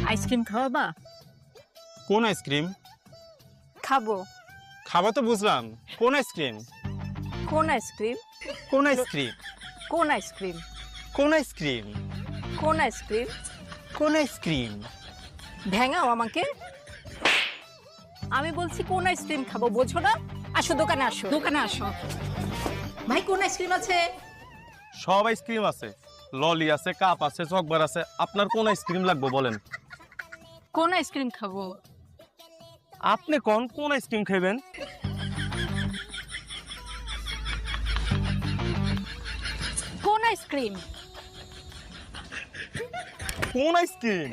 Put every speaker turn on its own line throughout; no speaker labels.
Ice cream খাওয়াবা?
কোন ice cream?
খাবো।
খাওয়া তো বুঝলাম, কোন আইসক্রিম?
কোন আইসক্রিম?
কোন আইসক্রিম?
কোন আইসক্রিম?
কোন আইসক্রিম?
কোন আইসক্রিম?
কোন আইসক্রিম?
ভেঙাও আমাকে। আমি বলছি কোন আইসক্রিম খাবো, বোঝো না? আসো দোকানে, আসো দোকানে আসো। ভাই কোন আইসক্রিম আছে?
সব আইসক্রিম আছে, ললি আছে, কাপ আছে, চকবার আছে। আপনার কোন আইসক্রিম লাগবে বলেন?
কোন আইসক্রিম খাবো?
আপনি কোন আইসক্রিম খাবেন?
কোন আইসক্রিম?
কোন আইসক্রিম?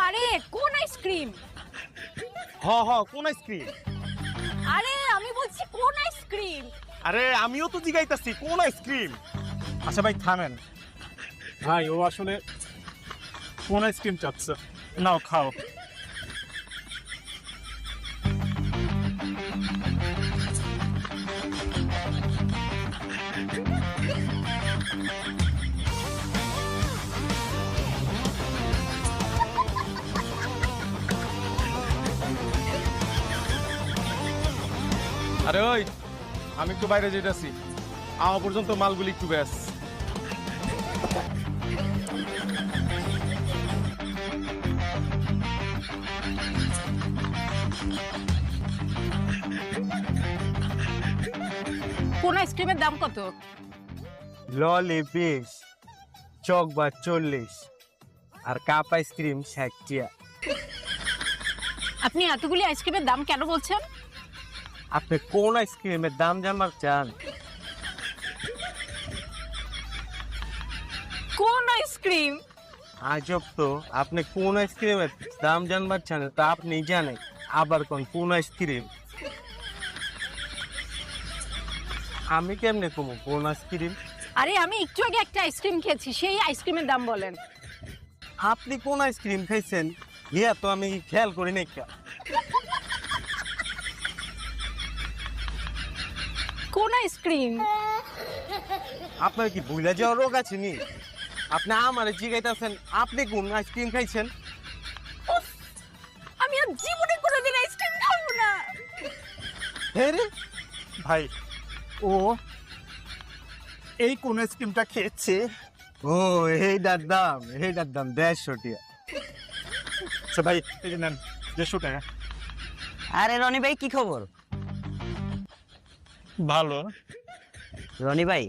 আরে কোন আইসক্রিম?
কোন আইসক্রিম?
আরে আমি বলছি কোন আইসক্রিম?
আরে আমিও তো জিগাইতাছি কোন আইসক্রিম।
আচ্ছা ভাই থামেন ভাই, ও আসলে কোন আইসক্রিম চাচ্ছে, নাও খাও।
আরে ওই, আমি একটু বাইরে যেতেছি, আমার পর্যন্ত মালগুলি একটু ব্যাস।
কোন আইসক্রিমের দাম কত?
ললি 20, চকবার 40 আর কাপ আইসক্রিম 60 টাকা।
আপনি এতগুলি আইসক্রিমের দাম কেন বলছেন?
আপনি কোন আইসক্রিমের দাম জানবার চান?
কোন আইসক্রিম?
আজব তো, আপনি কোন আইসক্রিমের দাম জানবার চান তা আপনি জানেন, আবার কোন আইসক্রিম? আমি কেমনে কমু কোন আইসক্রিম?
আরে আমি একটু আগে একটা আইসক্রিম খেয়েছি, সেই আইসক্রিমের দাম বলেন।
আপনি কোন আইসক্রিম খাইছেন ইয়া তো আমি খেয়াল করি নাই।
কোন আইসক্রিম?
আপনার কি ভুলে যাওয়ার রোগ আছে নি? আপনি আমারে জিগাইতেছেন আপনি কোন আইসক্রিম খাইছেন?
আমি আর জীবনে কোনোদিন আইসক্রিম খাবো না।
হ্যাঁ রে
ভাই ও এই কোন আইসক্রিমটা খেয়েছে।
ও এইটার দাম 150 টাকা।
আচ্ছা ভাই এই যে নেন 150 টাকা।
আরে রনি ভাই কি খবর?
ভালো।
রনি ভাই